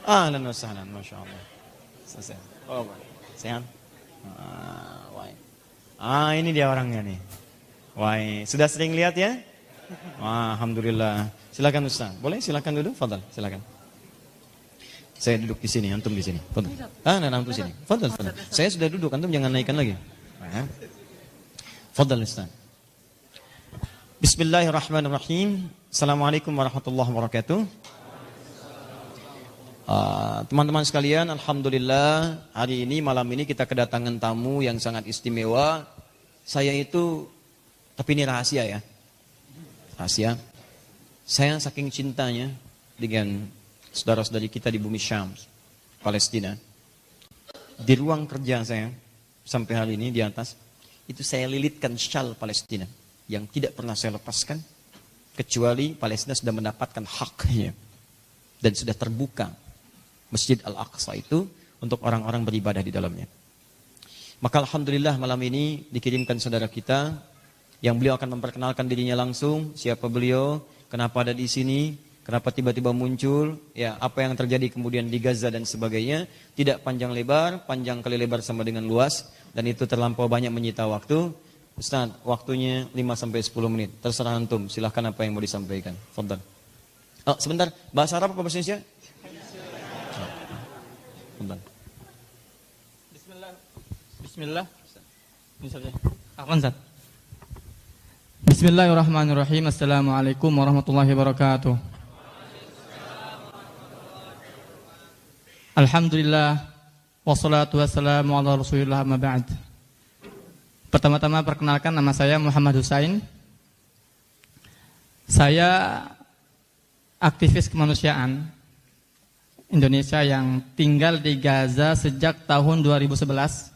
Ahlan wa sahlan, Masya Allah. Selesai. Oh, sehat? Ini dia orangnya nih. Wah, sudah sering lihat ya? Alhamdulillah. Silakan Ustaz. Boleh silakan duduk? Fadal, silakan. Saya duduk di sini, antum di sini. Fadal. Antum di sini. Fadal. Saya sudah duduk, antum jangan naikkan lagi. Fadal Ustaz. Bismillahirrahmanirrahim. Assalamualaikum warahmatullahi wabarakatuh. Teman-teman sekalian, alhamdulillah hari ini malam ini kita kedatangan tamu yang sangat istimewa. Saya itu, tapi ini rahasia ya. Rahasia. Saya saking cintanya dengan saudara-saudari kita di bumi Syam, Palestina. Di ruang kerja saya sampai hari ini di atas itu saya lilitkan syal Palestina yang tidak pernah saya lepaskan kecuali Palestina sudah mendapatkan haknya dan sudah terbuka Masjid Al-Aqsa itu untuk orang-orang beribadah di dalamnya. Maka alhamdulillah malam ini dikirimkan saudara kita yang beliau akan memperkenalkan dirinya langsung, siapa beliau, kenapa ada di sini, kenapa tiba-tiba muncul, ya apa yang terjadi kemudian di Gaza dan sebagainya. Tidak panjang lebar, panjang kali lebar sama dengan luas dan itu terlampau banyak menyita waktu. Ustaz, waktunya 5-10 menit. Terserah antum, silahkan apa yang mau disampaikan. Fadhal. Sebentar, bahasa Arab apa bahasa Indonesia? Bismillah. Bismillahirrahmanirrahim. Assalamualaikum warahmatullahi wabarakatuh. Alhamdulillah wassalatu wassalamu ala Rasulillah amma ba'd. Pertama-tama perkenalkan, nama saya Muhammad Husain. Saya aktivis kemanusiaan Indonesia yang tinggal di Gaza sejak tahun 2011.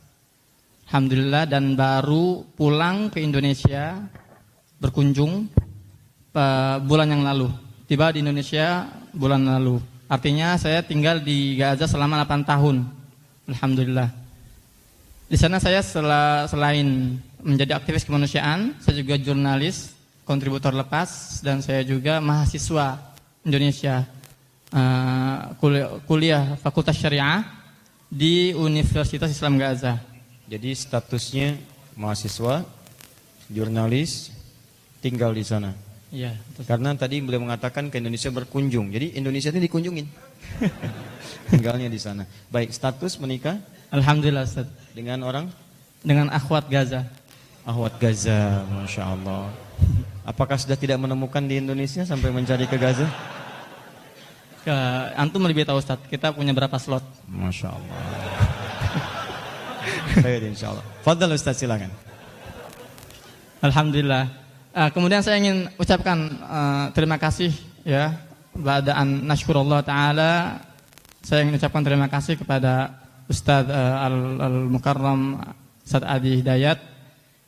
Alhamdulillah, dan baru pulang ke Indonesia berkunjung bulan yang lalu. Tiba di Indonesia bulan lalu. Artinya saya tinggal di Gaza selama 8 tahun. Alhamdulillah. Di sana saya selain menjadi aktivis kemanusiaan, saya juga jurnalis, kontributor lepas, dan saya juga mahasiswa Indonesia. Kuliah Fakultas Syariah di Universitas Islam Gaza. Jadi statusnya mahasiswa, jurnalis, tinggal di sana. Iya. Karena tadi beliau mengatakan ke Indonesia berkunjung. Jadi Indonesia ini dikunjungin. Tinggalnya di sana. Baik, status menikah? Alhamdulillah, Ustaz. Dengan orang? Dengan akhwat Gaza. Akhwat Gaza, Masya Allah. Apakah sudah tidak menemukan di Indonesia sampai mencari ke Gaza? Antum lebih tahu, Ustaz. Kita punya berapa slot? Masya Allah. Baik, insya Allah. Fadhal Ustaz, silakan. Alhamdulillah. Kemudian saya ingin ucapkan terima kasih ya, ba'da'an nashkurullah ta'ala. Saya ingin ucapkan terima kasih kepada Ustaz Al-Mukarram Ustaz Adi Hidayat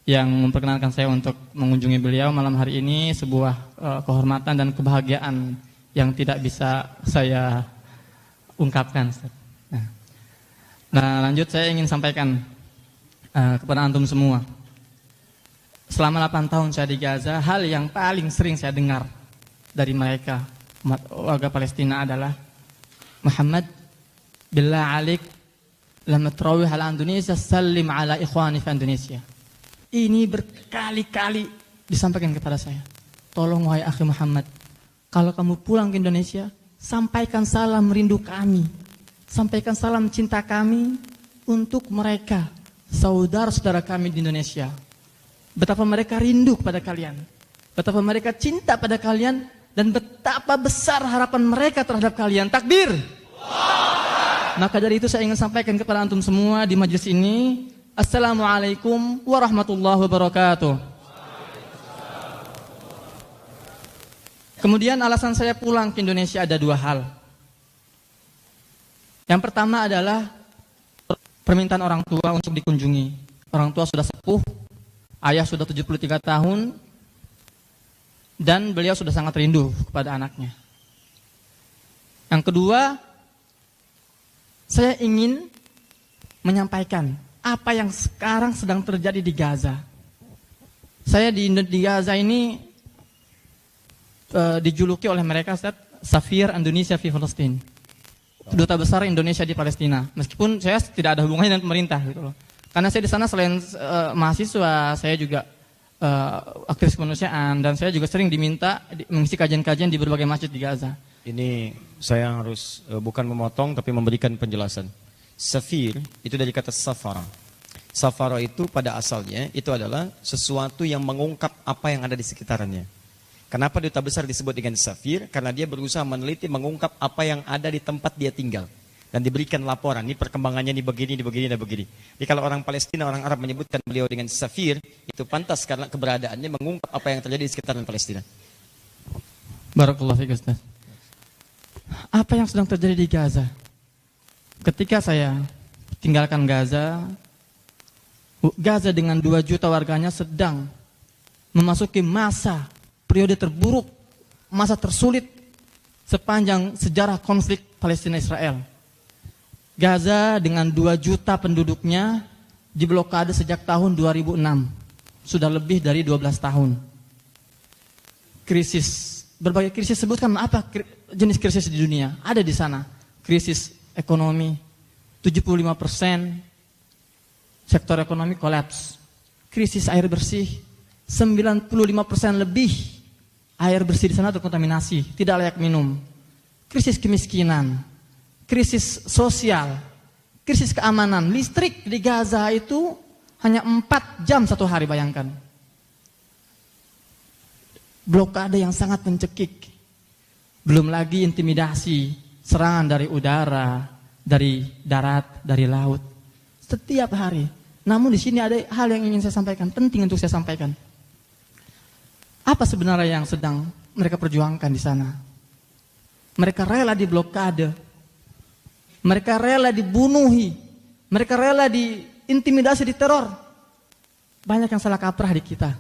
yang memperkenalkan saya untuk mengunjungi beliau malam hari ini. Sebuah kehormatan dan kebahagiaan yang tidak bisa saya ungkapkan, Ustaz. Nah, lanjut saya ingin sampaikan kepada antum semua. Selama 8 tahun saya di Gaza, hal yang paling sering saya dengar dari mereka, umat warga Palestina, adalah Muhammad, billah alik, lama tarawih ala Indonesia, salim ala ikhwani fi Indonesia. Ini berkali-kali disampaikan kepada saya. Tolong wahai akhi Muhammad, kalau kamu pulang ke Indonesia, sampaikan salam rindu kami. Sampaikan salam cinta kami untuk mereka, saudara-saudara kami di Indonesia. Betapa mereka rindu kepada kalian, betapa mereka cinta pada kalian, dan betapa besar harapan mereka terhadap kalian. Takbir. Maka dari itu saya ingin sampaikan kepada antum semua di majelis ini, Assalamualaikum warahmatullahi wabarakatuh. Kemudian alasan saya pulang ke Indonesia ada 2 hal. Yang pertama adalah permintaan orang tua untuk dikunjungi. Orang tua sudah sepuh, ayah sudah 73 tahun, dan beliau sudah sangat rindu kepada anaknya. Yang kedua, saya ingin menyampaikan apa yang sekarang sedang terjadi di Gaza. Saya di Gaza ini dijuluki oleh mereka Ustaz, Safir Indonesia di Palestina. Duta besar Indonesia di Palestina. Meskipun saya tidak ada hubungannya dengan pemerintah gitu loh. Karena saya di sana selain mahasiswa, saya juga aktivis kemanusiaan dan saya juga sering diminta mengisi kajian-kajian di berbagai masjid di Gaza. Ini saya harus bukan memotong tapi memberikan penjelasan. Safir itu dari kata safara. Safara itu pada asalnya itu adalah sesuatu yang mengungkap apa yang ada di sekitarnya. Kenapa duta besar disebut dengan safir? Karena dia berusaha meneliti, mengungkap apa yang ada di tempat dia tinggal. Dan diberikan laporan, ini perkembangannya ini begini, dan begini. Jadi kalau orang Palestina, orang Arab menyebutkan beliau dengan safir, itu pantas karena keberadaannya mengungkap apa yang terjadi di sekitaran Palestina. Barakallahu fiik Ustaz. Apa yang sedang terjadi di Gaza? Ketika saya tinggalkan Gaza dengan 2 juta warganya sedang memasuki masa periode terburuk, masa tersulit sepanjang sejarah konflik Palestina-Israel. Gaza dengan 2 juta penduduknya diblokade sejak tahun 2006. Sudah lebih dari 12 tahun. Berbagai krisis, sebutkan apa jenis krisis di dunia? Ada di sana. Krisis ekonomi, 75% sektor ekonomi kolaps. Krisis air bersih, 95% lebih air bersih di sana terkontaminasi, tidak layak minum. Krisis kemiskinan, krisis sosial, krisis keamanan. Listrik di Gaza itu hanya 4 jam satu hari, bayangkan. Blokade yang sangat mencekik. Belum lagi intimidasi, serangan dari udara, dari darat, dari laut. Setiap hari. Namun di sini ada hal yang ingin saya sampaikan, penting untuk saya sampaikan. Apa sebenarnya yang sedang mereka perjuangkan di sana? Mereka rela diblokade. Mereka rela dibunuhi. Mereka rela diintimidasi, diteror. Banyak yang salah kaprah di kita.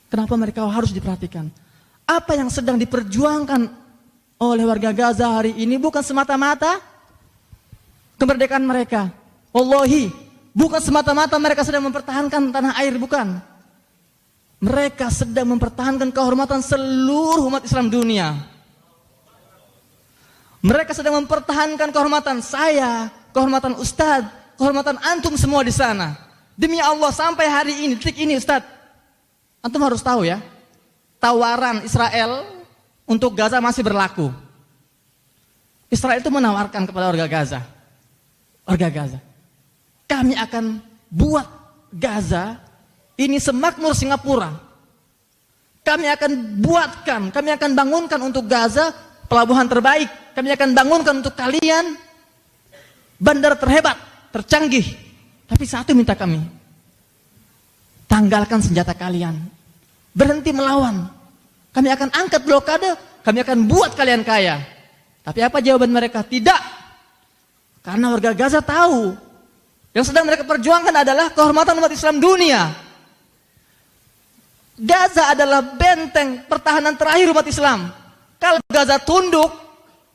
Kenapa mereka harus diperhatikan? Apa yang sedang diperjuangkan oleh warga Gaza hari ini bukan semata-mata kemerdekaan mereka. Wallahi, bukan semata-mata mereka sedang mempertahankan tanah air, bukan. Mereka sedang mempertahankan kehormatan seluruh umat Islam dunia. Mereka sedang mempertahankan kehormatan saya, kehormatan Ustadz, kehormatan antum semua di sana. Demi Allah, sampai hari ini, detik ini Ustadz, antum harus tahu ya, tawaran Israel untuk Gaza masih berlaku. Israel itu menawarkan kepada warga Gaza, kami akan buat Gaza ini semakmur Singapura. Kami akan bangunkan untuk Gaza pelabuhan terbaik. Kami akan bangunkan untuk kalian bandara terhebat, tercanggih. Tapi satu minta kami, tanggalkan senjata kalian. Berhenti melawan. Kami akan angkat blokade, kami akan buat kalian kaya. Tapi apa jawaban mereka? Tidak. Karena warga Gaza tahu, yang sedang mereka perjuangkan adalah kehormatan umat Islam dunia. Gaza adalah benteng pertahanan terakhir umat Islam. Kalau Gaza tunduk,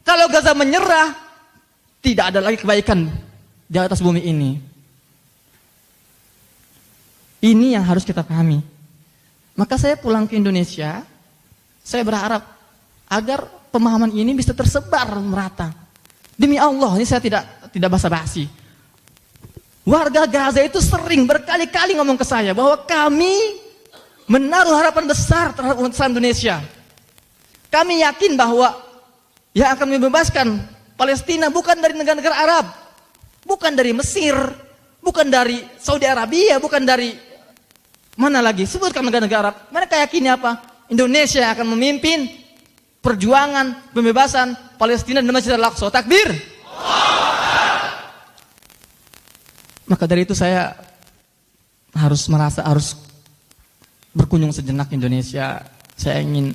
kalau Gaza menyerah, tidak ada lagi kebaikan di atas bumi ini. Ini yang harus kita pahami. Maka saya pulang ke Indonesia, saya berharap agar pemahaman ini bisa tersebar merata. Demi Allah, ini saya tidak basa-basi. Warga Gaza itu sering berkali-kali ngomong ke saya bahwa kami menaruh harapan besar terhadap umat Islam Indonesia. Kami yakin bahwa yang akan membebaskan Palestina bukan dari negara-negara Arab, bukan dari Mesir, bukan dari Saudi Arabia, bukan dari mana lagi, sebutkan negara-negara Arab. Mereka yakini apa? Indonesia akan memimpin perjuangan pembebasan Palestina dan Masjid Al-Aqsa. Takbir. Maka dari itu saya harus berkunjung sejenak Indonesia. Saya ingin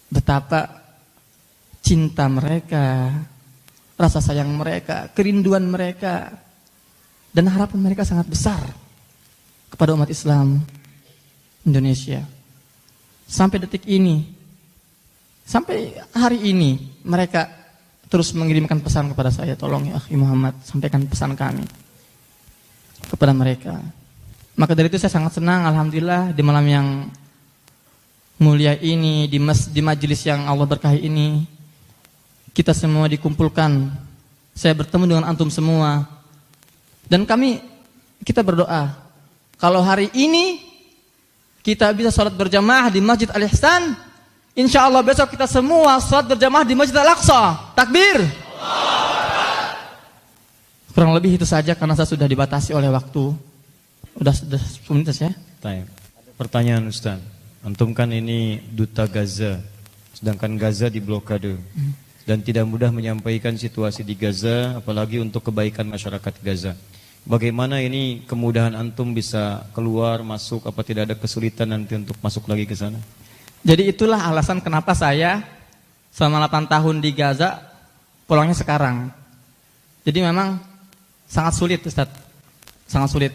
betapa cinta mereka, rasa sayang mereka, kerinduan mereka, dan harapan mereka sangat besar kepada umat Islam Indonesia. Sampai detik ini, sampai hari ini, mereka terus mengirimkan pesan kepada saya, tolong ya Akhi Muhammad, sampaikan pesan kami kepada mereka. Maka dari itu saya sangat senang, alhamdulillah, di malam yang mulia ini, di majelis yang Allah berkahi ini, kita semua dikumpulkan. Saya bertemu dengan antum semua. Dan kita berdoa, kalau hari ini kita bisa sholat berjamaah di Masjid Al-Ihsan, insya Allah besok kita semua sholat berjamaah di Masjid Al-Aqsa. Takbir. Kurang lebih itu saja karena saya sudah dibatasi oleh waktu. Udah 10 menit ya. Pertanyaan Ustaz, antum kan ini duta Gaza, sedangkan Gaza diblokade dan tidak mudah menyampaikan situasi di Gaza, apalagi untuk kebaikan masyarakat Gaza. Bagaimana ini kemudahan antum bisa keluar, masuk, apa tidak ada kesulitan nanti untuk masuk lagi ke sana? Jadi itulah alasan kenapa saya selama 8 tahun di Gaza pulangnya sekarang. Jadi memang sangat sulit Ustaz, sangat sulit.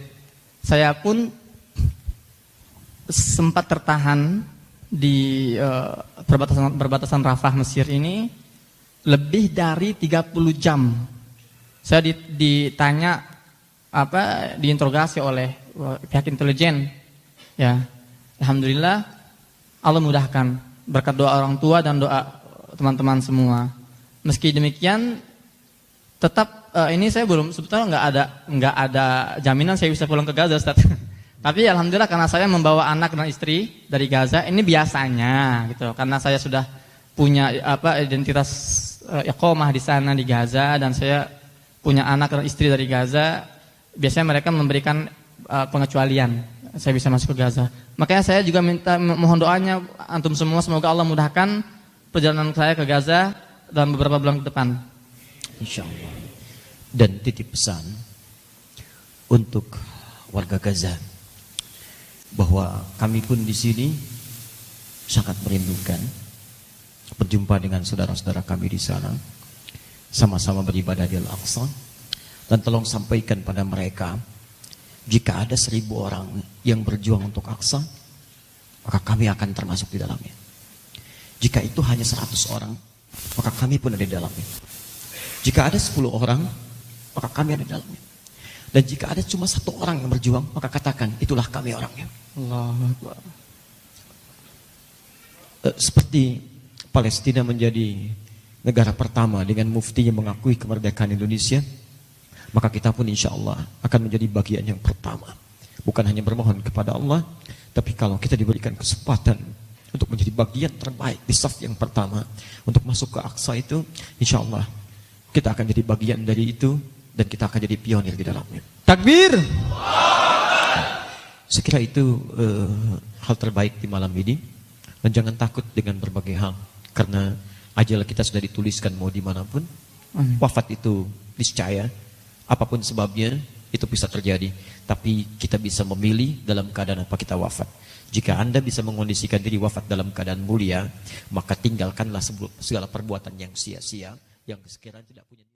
Saya pun sempat tertahan di perbatasan Rafah Mesir ini lebih dari 30 jam. Saya ditanya diinterogasi oleh pihak intelijen. Ya, alhamdulillah Allah mudahkan berkat doa orang tua dan doa teman-teman semua. Meski demikian, tetap ini saya belum sebetulnya nggak ada jaminan saya bisa pulang ke Gaza, Ustaz. Tapi alhamdulillah karena saya membawa anak dan istri dari Gaza, ini biasanya gitu. Karena saya sudah punya identitas iqamah di sana di Gaza dan saya punya anak dan istri dari Gaza, biasanya mereka memberikan pengecualian saya bisa masuk ke Gaza. Makanya saya juga mohon doanya antum semua, semoga Allah mudahkan perjalanan saya ke Gaza dalam beberapa bulan ke depan. Insyaallah. Dan titip pesan untuk warga Gaza bahwa kami pun di sini sangat merindukan berjumpa dengan saudara-saudara kami di sana, sama-sama beribadah di Al-Aqsa. Dan tolong sampaikan pada mereka, jika ada 1000 orang yang berjuang untuk Aqsa, maka kami akan termasuk di dalamnya. Jika itu hanya 100 orang, maka kami pun ada di dalamnya. Jika ada 10 orang, maka kami ada di dalamnya. Dan jika ada cuma 1 orang yang berjuang, maka katakan, itulah kami orangnya. Allahu Akbar. Seperti Palestina menjadi negara pertama dengan muftinya mengakui kemerdekaan Indonesia, maka kita pun insya Allah akan menjadi bagian yang pertama. Bukan hanya bermohon kepada Allah, tapi kalau kita diberikan kesempatan untuk menjadi bagian terbaik di saf yang pertama untuk masuk ke Aqsa itu, insya Allah kita akan jadi bagian dari itu dan kita akan jadi pionir di dalamnya. Takbir. Saya kira itu hal terbaik di malam ini. Dan jangan takut dengan berbagai hal, karena ajal kita sudah dituliskan mau dimanapun. Wafat itu niscaya, apapun sebabnya itu bisa terjadi. Tapi kita bisa memilih dalam keadaan apa kita wafat. Jika Anda bisa mengondisikan diri wafat dalam keadaan mulia, maka tinggalkanlah segala perbuatan yang sia-sia, yang sekiranya tidak punya